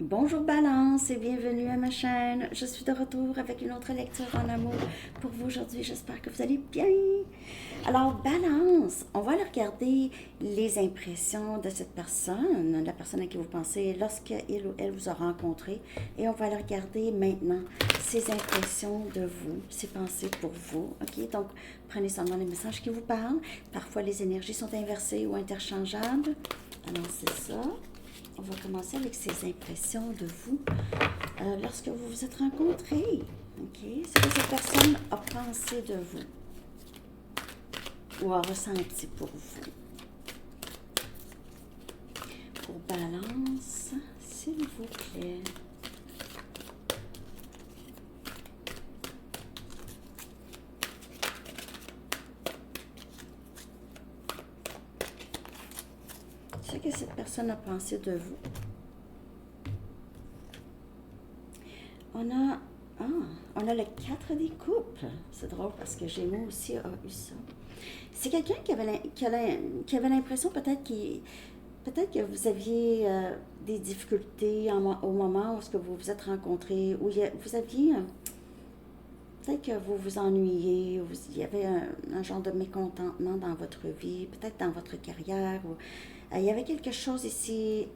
Bonjour Balance et bienvenue à ma chaîne. Je suis de retour avec une autre lecture en amour pour vous aujourd'hui. J'espère que vous allez bien. Alors Balance, on va aller regarder les impressions de cette personne, la personne à qui vous pensez lorsqu'il ou elle vous a rencontré. Et on va aller regarder maintenant ses impressions de vous, ses pensées pour vous. Ok, donc prenez seulement les messages qui vous parlent. Parfois les énergies sont inversées ou interchangeables. Alors c'est ça. On va commencer avec ces impressions de vous lorsque vous vous êtes rencontrés. OK? C'est que cette personne a pensé de vous ou a ressenti pour vous. Pour Balance, s'il vous plaît. Ce que cette personne a pensé de vous. On a le 4 des coupes. C'est drôle parce que Gémeaux aussi a eu ça. C'est quelqu'un qui avait l'impression peut-être que vous aviez des difficultés au moment où ce que vous vous êtes rencontrés, où vous aviez peut-être que vous vous ennuyez, ou il y avait un genre de mécontentement dans votre vie, peut-être dans votre carrière. Il y avait quelque chose ici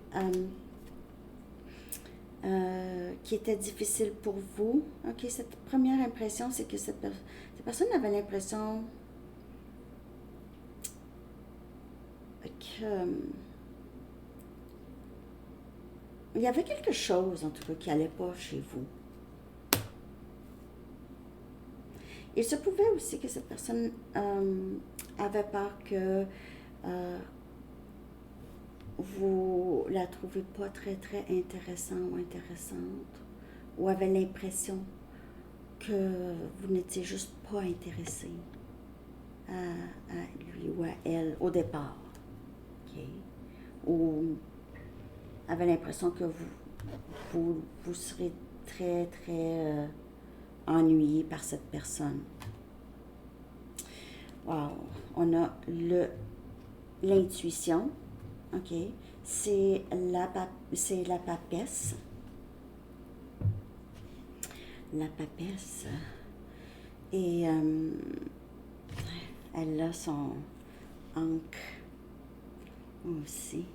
qui était difficile pour vous. Ok, cette première impression, c'est que cette personne avait l'impression que il y avait quelque chose, en tout cas, qui n'allait pas chez vous. Il se pouvait aussi que cette personne avait peur que vous la trouvez pas très très intéressant ou intéressante, ou avait l'impression que vous n'étiez juste pas intéressé à lui ou à elle au départ. OK? Ou avait l'impression que vous serez très très ennuyé par cette personne. Wow! On a l'intuition. OK? C'est la papesse. La papesse. Et elle a son ancre aussi.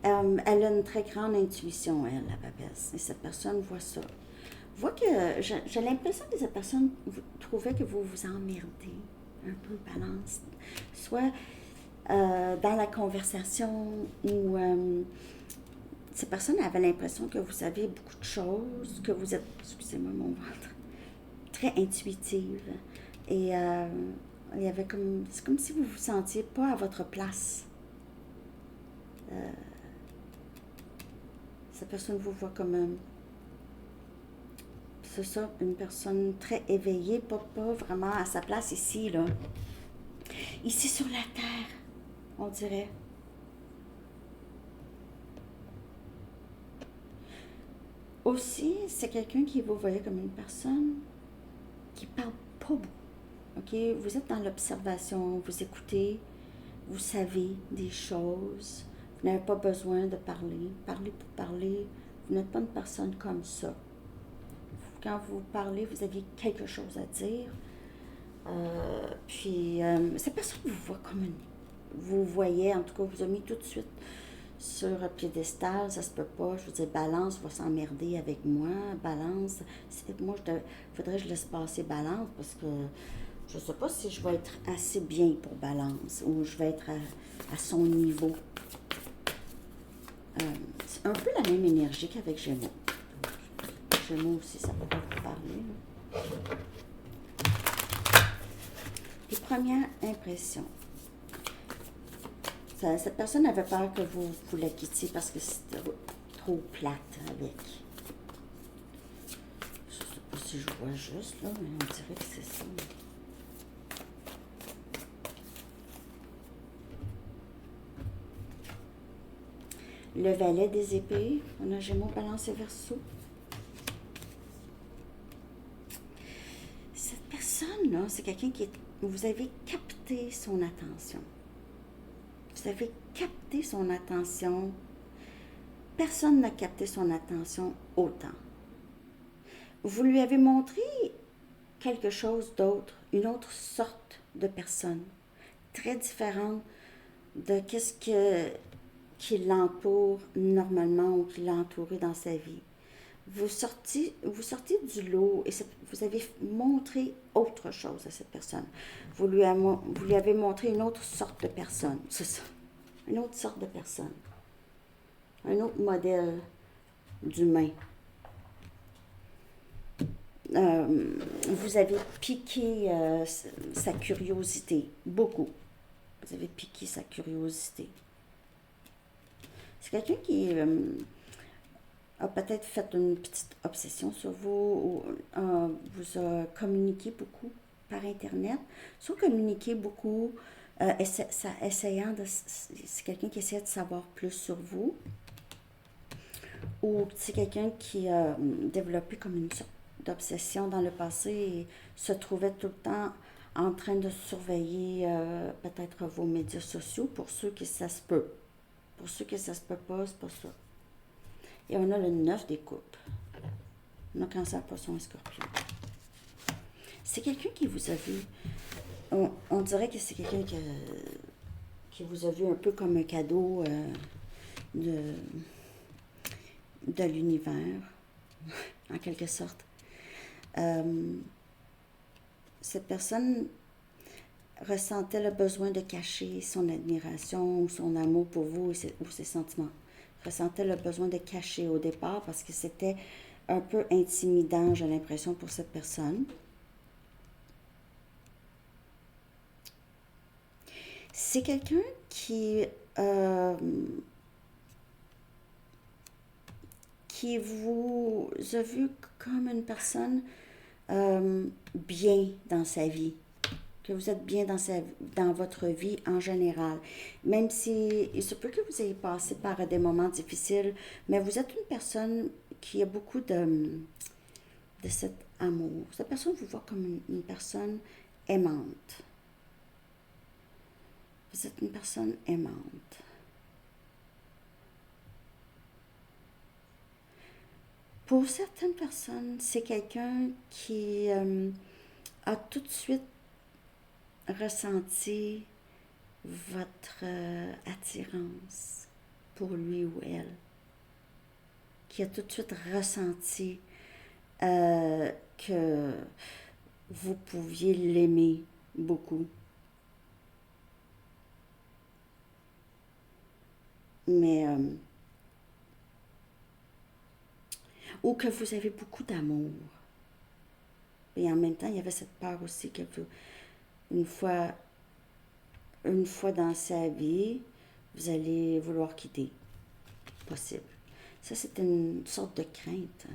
Elle a une très grande intuition, elle, la papesse. Et cette personne voit ça. Voit que j'ai l'impression que cette personne trouvait que vous vous emmerdez un peu, Balance. Soit dans la conversation où cette personne avait l'impression que vous savez beaucoup de choses, que vous êtes, excusez-moi mon ventre, très intuitive. Et il y avait c'est comme si vous vous sentiez pas à votre place. Cette personne vous voit comme c'est ça, une personne très éveillée, pas vraiment à sa place ici, là. Ici sur la terre, on dirait. Aussi, c'est quelqu'un qui vous voyait comme une personne qui parle pas beaucoup. OK? Vous êtes dans l'observation, vous écoutez, vous savez des choses. Vous n'avez pas besoin de parler. Parler pour parler. Vous n'êtes pas une personne comme ça. Quand vous parlez, vous aviez quelque chose à dire. Puis, cette personne vous voit comme une... Vous voyez, en tout cas, vous a mis tout de suite sur un piédestal. Ça se peut pas. Je vous dis, Balance va s'emmerder avec moi. Balance, moi, faudrait que je laisse passer Balance parce que je sais pas si je vais être assez bien pour Balance ou je vais être à son niveau. C'est un peu la même énergie qu'avec Gémeaux. Gémeaux aussi, ça peut vous parler. Les premières impressions. Cette personne avait peur que vous la quittiez parce que c'était trop plate avec. Je sais pas si je vois juste, là, mais on dirait que c'est ça. Le valet des épées. On a Gémeaux, Balance et Verseau. Cette personne-là, c'est quelqu'un qui est... Vous avez capté son attention. Vous avez capté son attention. personne n'a capté son attention autant. Vous lui avez montré quelque chose d'autre, une autre sorte de personne, très différente de qu'est-ce qui l'entoure normalement ou qui l'a entouré dans sa vie. Vous sortez du lot et vous avez montré autre chose à cette personne. Vous lui avez montré une autre sorte de personne, c'est ça, une autre sorte de personne, un autre modèle d'humain. Vous avez piqué sa curiosité, beaucoup. Vous avez piqué sa curiosité. C'est quelqu'un qui a peut-être fait une petite obsession sur vous, ou vous a communiqué beaucoup par Internet, soit communiqué beaucoup, essayant de... C'est quelqu'un qui essayait de savoir plus sur vous, ou c'est quelqu'un qui a développé comme une sorte d'obsession dans le passé et se trouvait tout le temps en train de surveiller peut-être vos médias sociaux, pour ceux que ça se peut. Pour ceux que ça se peut pas, c'est pas ça. Et on a le 9 des coupes. On a Cancer, Poisson et Scorpion. C'est quelqu'un qui vous a vu. On dirait que c'est quelqu'un qui vous a vu un peu comme un cadeau de l'univers, en quelque sorte. Cette personne ressentait le besoin de cacher son admiration ou son amour pour vous ou ses sentiments. Ressentait le besoin de cacher au départ parce que c'était un peu intimidant, j'ai l'impression, pour cette personne. C'est quelqu'un qui vous a vu comme une personne bien dans sa vie, que vous êtes bien dans votre vie en général. Même si il se peut que vous ayez passé par des moments difficiles, mais vous êtes une personne qui a beaucoup de cet amour. Cette personne vous voit comme une personne aimante. Vous êtes une personne aimante. Pour certaines personnes, c'est quelqu'un qui a tout de suite ressenti votre attirance pour lui ou elle, qui a tout de suite ressenti que vous pouviez l'aimer beaucoup. Mais ou que vous avez beaucoup d'amour. Et en même temps, il y avait cette peur aussi que vous, une fois dans sa vie, vous allez vouloir quitter. Possible. Ça, c'est une sorte de crainte.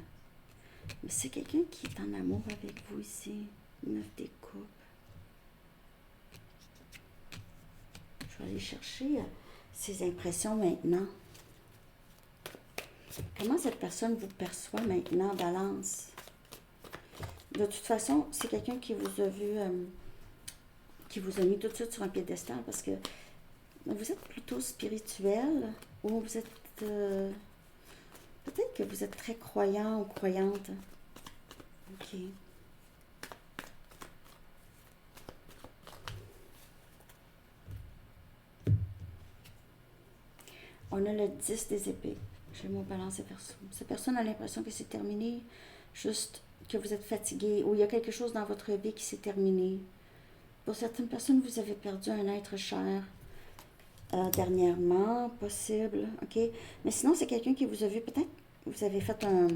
Mais c'est quelqu'un qui est en amour avec vous ici. 9 des coupes. Je vais aller chercher ses impressions maintenant. Comment cette personne vous perçoit maintenant, Balance? De toute façon, c'est quelqu'un qui vous a vu, qui vous a mis tout de suite sur un piédestal parce que vous êtes plutôt spirituel ou vous êtes... peut-être que vous êtes très croyant ou croyante. Ok. On a le 10 des épées. J'ai mon Balance et Verseau. Cette personne a l'impression que c'est terminé, juste que vous êtes fatigué, ou il y a quelque chose dans votre vie qui s'est terminé. Pour certaines personnes, vous avez perdu un être cher dernièrement, possible, ok? Mais sinon, c'est quelqu'un qui vous a vu, peut-être, vous avez fait un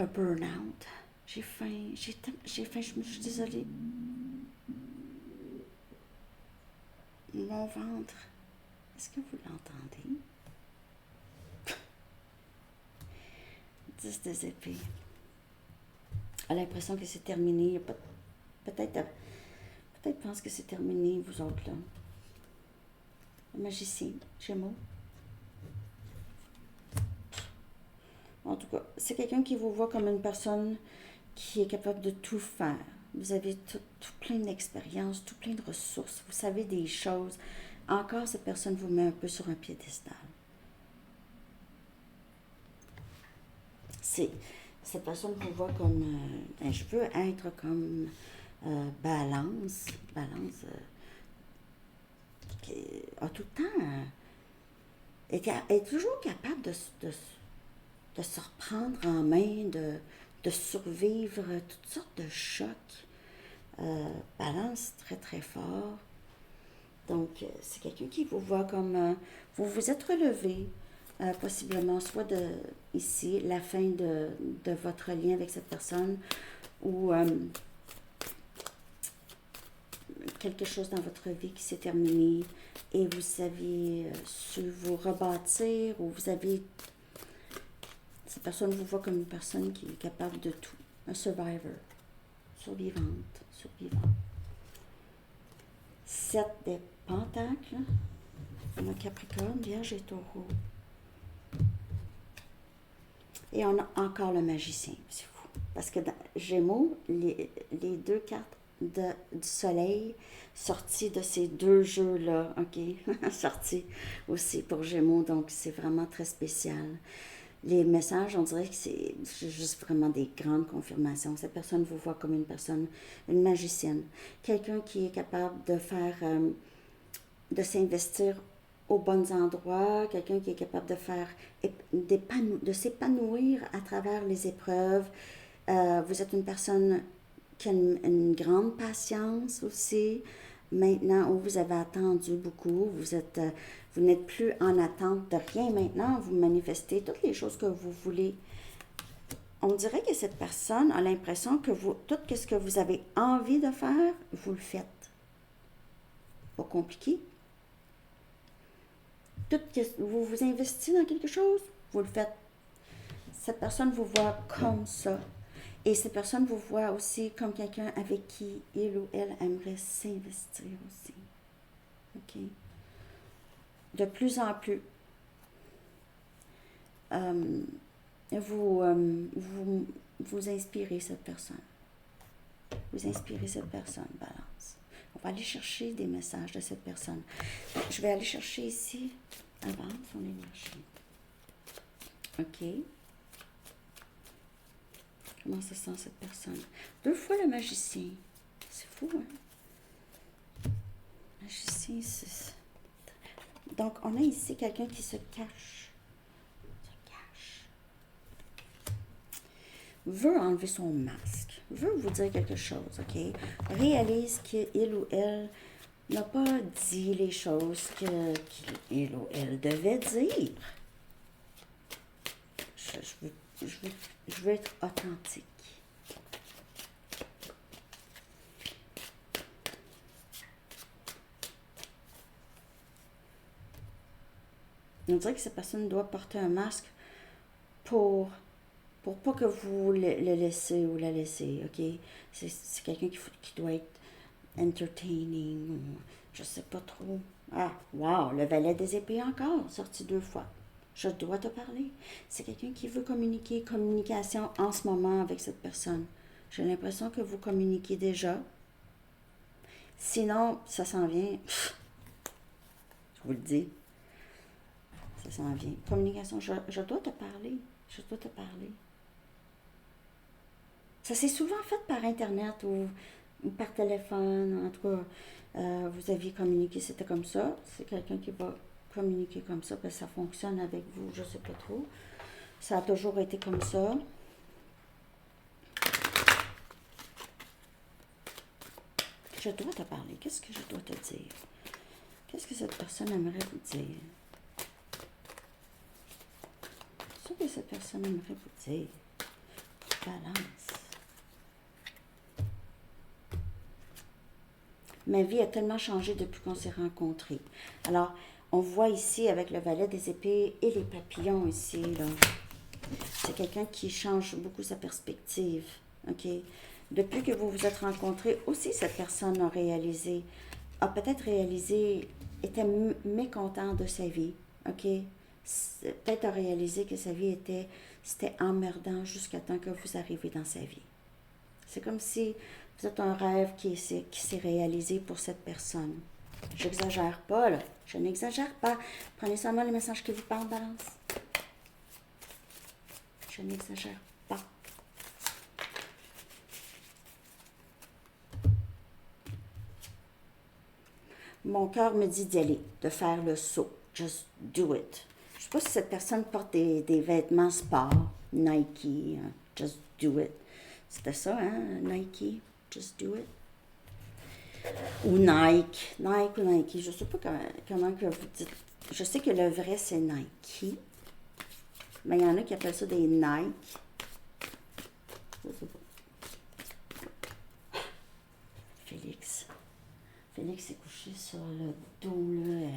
burn-out. J'ai faim, je suis désolée. Mon ventre, est-ce que vous l'entendez? 10 des épées. A l'impression que c'est terminé. Peut-être pense que c'est terminé, vous autres, là. Le magicien, Gémeaux. En tout cas, c'est quelqu'un qui vous voit comme une personne qui est capable de tout faire. Vous avez tout plein d'expériences, tout plein de ressources. Vous savez des choses. Encore, cette personne vous met un peu sur un piédestal. cette personne vous voit comme, je veux être comme Balance. Balance qui a tout le temps, est toujours capable de se reprendre en main, de survivre toutes sortes de chocs. Balance très très fort. Donc, c'est quelqu'un qui vous voit comme, vous vous êtes relevé, possiblement, soit ici, la fin de votre lien avec cette personne, ou quelque chose dans votre vie qui s'est terminé, et vous avez su vous rebâtir, ou vous avez, cette personne vous voit comme une personne qui est capable de tout, un survivor, survivant. 7 des pentacles, on a Capricorne, Vierge et Taureau. Et on a encore le magicien, c'est fou. Parce que dans Gémeaux, les 2 cartes du soleil sorties de ces 2 jeux-là, ok, sorties aussi pour Gémeaux, donc c'est vraiment très spécial. Les messages, on dirait que c'est juste vraiment des grandes confirmations. Cette personne vous voit comme une personne, une magicienne, quelqu'un qui est capable de faire, de s'investir aux bons endroits, quelqu'un qui est capable de faire, de s'épanouir à travers les épreuves. Vous êtes une personne qui a une grande patience aussi. Maintenant, vous avez attendu beaucoup, vous n'êtes plus en attente de rien maintenant, vous manifestez toutes les choses que vous voulez. On dirait que cette personne a l'impression que tout ce que vous avez envie de faire, vous le faites. Pas compliqué. Vous vous investissez dans quelque chose, vous le faites. Cette personne vous voit comme ça. Et cette personne vous voit aussi comme quelqu'un avec qui il ou elle aimerait s'investir aussi. OK? De plus en plus, vous inspirez cette personne. Vous inspirez cette personne, Balance. On va aller chercher des messages de cette personne. Je vais aller chercher ici, avant son énergie. OK? Comment se sent cette personne? 2 fois le magicien. C'est fou, hein? Magicien, c'est... Donc, on a ici quelqu'un qui se cache. Veut enlever son masque. Veut vous dire quelque chose, OK? Réalise qu'il ou elle n'a pas dit les choses qu'il ou elle devait dire. Je veux être authentique. On dirait que cette personne doit porter un masque pour pas que vous le laissez ou la laissez, ok? C'est quelqu'un qui doit être entertaining, ou je sais pas trop. Ah, wow, le valet des épées encore, sorti 2 fois. Je dois te parler. C'est quelqu'un qui veut communiquer, communication en ce moment avec cette personne. J'ai l'impression que vous communiquez déjà. Sinon, ça s'en vient. Je vous le dis. Ça s'en vient. Communication, je dois te parler. Je dois te parler. Ça s'est souvent fait par Internet ou par téléphone. En tout cas, vous aviez communiqué, c'était comme ça. C'est quelqu'un qui va communiquer comme ça, parce que ça fonctionne avec vous, je sais pas trop. Ça a toujours été comme ça. Je dois te parler. Qu'est-ce que je dois te dire? Qu'est-ce que cette personne aimerait vous dire? Qu'est-ce que cette personne aimerait vous dire? Balance. Ma vie a tellement changé depuis qu'on s'est rencontrés. Alors, on voit ici avec le valet des épées et les papillons ici, là. C'est quelqu'un qui change beaucoup sa perspective, ok? Depuis que vous vous êtes rencontrés, aussi cette personne a peut-être réalisé, était mécontent de sa vie, ok? Peut-être a réalisé que sa vie c'était emmerdant jusqu'à temps que vous arrivez dans sa vie. C'est comme si vous êtes un rêve qui s'est réalisé pour cette personne. J'exagère pas, là. Je n'exagère pas. Prenez seulement les messages qui vous parlent, Balance. Je n'exagère pas. Mon cœur me dit d'y aller, de faire le saut. Just do it. Je ne sais pas si cette personne porte des vêtements sport, Nike, just do it. C'était ça, hein, Nike, just do it. Ou Nike, Nike ou Nike, je ne sais pas comment que vous dites. Je sais que le vrai, c'est Nike. Mais il y en a qui appellent ça des Nike. Je sais pas. Félix. Félix s'est couché sur le dos, là.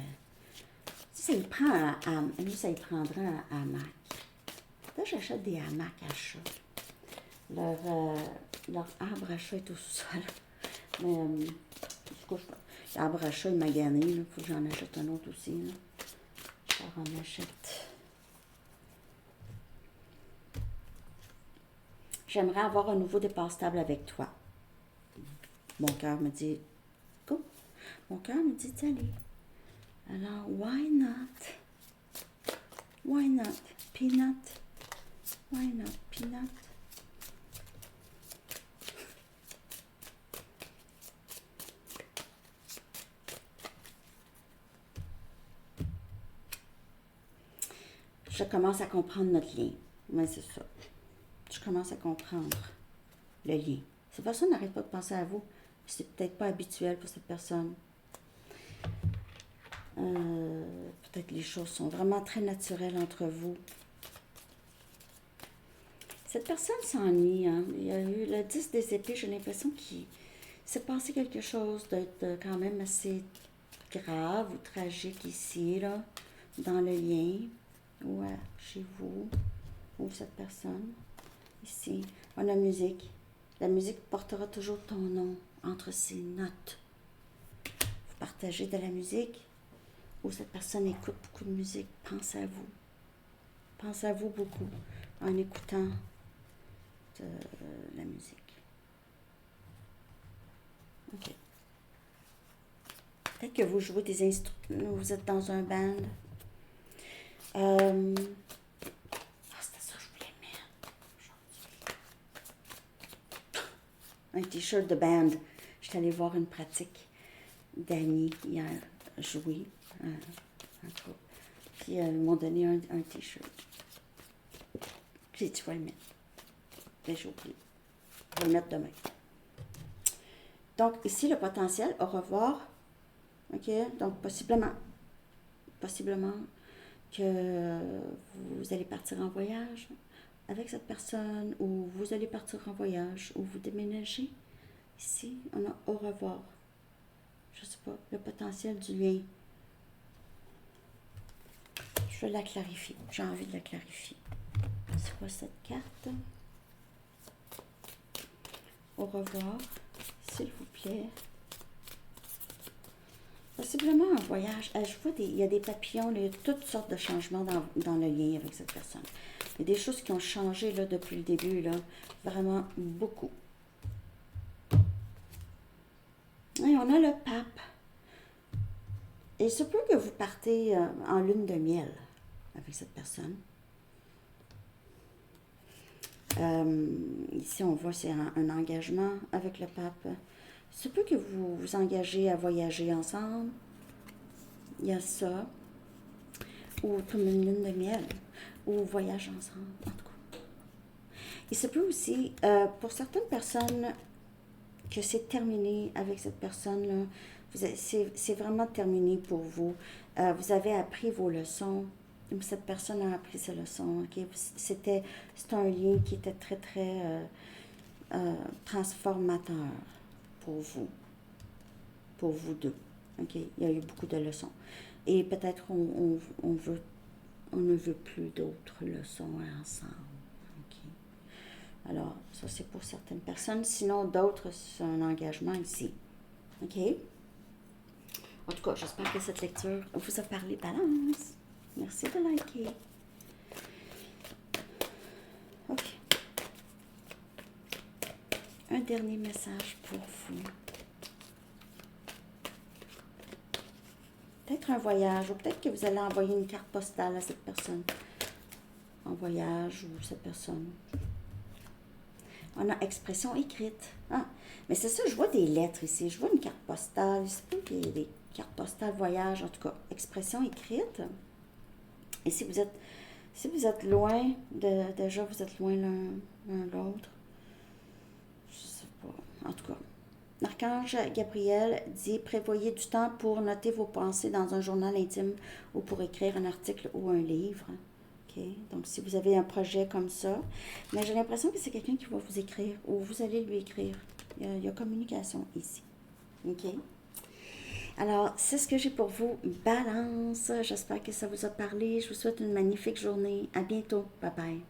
Ça y prend nous, ça y prendra un hamac. Là, j'achète des hamacs à chat. Leur arbre à chat est au sous-sol. Mais, je couche pas. L'arbre à chat est magané, il faut que j'en achète un autre aussi, là. Je leur en achète. J'aimerais avoir un nouveau départ stable avec toi. Mon cœur me dit, go. Mon cœur me dit d'aller. Alors, why not? Why not? Peanut? Why not? Peanut? Je commence à comprendre notre lien. Oui, c'est ça. Je commence à comprendre le lien. Cette personne n'arrête pas de penser à vous. C'est peut-être pas habituel pour cette personne. Peut-être les choses sont vraiment très naturelles entre vous. Cette personne s'ennuie. Hein? Il y a eu le 10 des épées. J'ai l'impression qu'il s'est passé quelque chose de quand même assez grave ou tragique ici, là, dans le lien. Ou chez vous, ou cette personne. Ici, on a la musique. La musique portera toujours ton nom entre ses notes. Vous partagez de la musique, ou cette personne écoute beaucoup de musique. Pense à vous. Pense à vous beaucoup en écoutant de la musique. OK. Peut-être que vous jouez des instruments, vous êtes dans un band. C'était ça que je voulais mettre aujourd'hui. Un t-shirt de band. J'étais allée voir une pratique d'Annie hier jouer. Puis ils m'ont donné un t-shirt. J'ai dit, je vais le mettre. Mais j'ai oublié. Je vais le mettre demain. Donc, ici, le potentiel, au revoir. OK? Donc, possiblement que vous allez partir en voyage avec cette personne, ou vous allez partir en voyage, ou vous déménagez. Ici, on a au revoir. Je sais pas, le potentiel du lien. Je vais la clarifier. J'ai envie de la clarifier. C'est quoi cette carte? Au revoir, s'il vous plaît. Possiblement un voyage. Je vois, il y a des papillons, il y a toutes sortes de changements dans le lien avec cette personne. Il y a des choses qui ont changé là, depuis le début, là, vraiment beaucoup. Et on a le pape. Et il se peut que vous partez en lune de miel avec cette personne. Ici, on voit c'est un engagement avec le pape. Il se peut que vous vous engagez à voyager ensemble. Il y a ça. Ou comme une lune de miel. Ou voyage ensemble, en tout cas. Il se peut aussi, pour certaines personnes, que c'est terminé avec cette personne-là. C'est vraiment terminé pour vous. Vous avez appris vos leçons. Cette personne a appris ses leçons. Okay? C'est un lien qui était très, très transformateur pour vous deux. Okay? Il y a eu beaucoup de leçons. Et peut-être on ne veut plus d'autres leçons ensemble. Okay? Alors, ça c'est pour certaines personnes. Sinon, d'autres, c'est un engagement ici. OK? En tout cas, j'espère que cette lecture vous a parlé balance. Merci de liker. OK. Un dernier message pour vous. Peut-être un voyage, ou peut-être que vous allez envoyer une carte postale à cette personne. en voyage ou cette personne. On a expression écrite. Ah, mais c'est ça, je vois des lettres ici. Je vois une carte postale. Je sais pas, des cartes postales voyage, en tout cas, expression écrite. Et si vous êtes loin, déjà vous êtes loin l'un de l'autre. Je sais pas. En tout cas, l'archange Gabriel dit prévoyez du temps pour noter vos pensées dans un journal intime ou pour écrire un article ou un livre. Okay? Donc, si vous avez un projet comme ça, mais j'ai l'impression que c'est quelqu'un qui va vous écrire ou vous allez lui écrire. Il y a communication ici. OK? Alors, c'est ce que j'ai pour vous. Balance. J'espère que ça vous a parlé. Je vous souhaite une magnifique journée. À bientôt. Bye bye.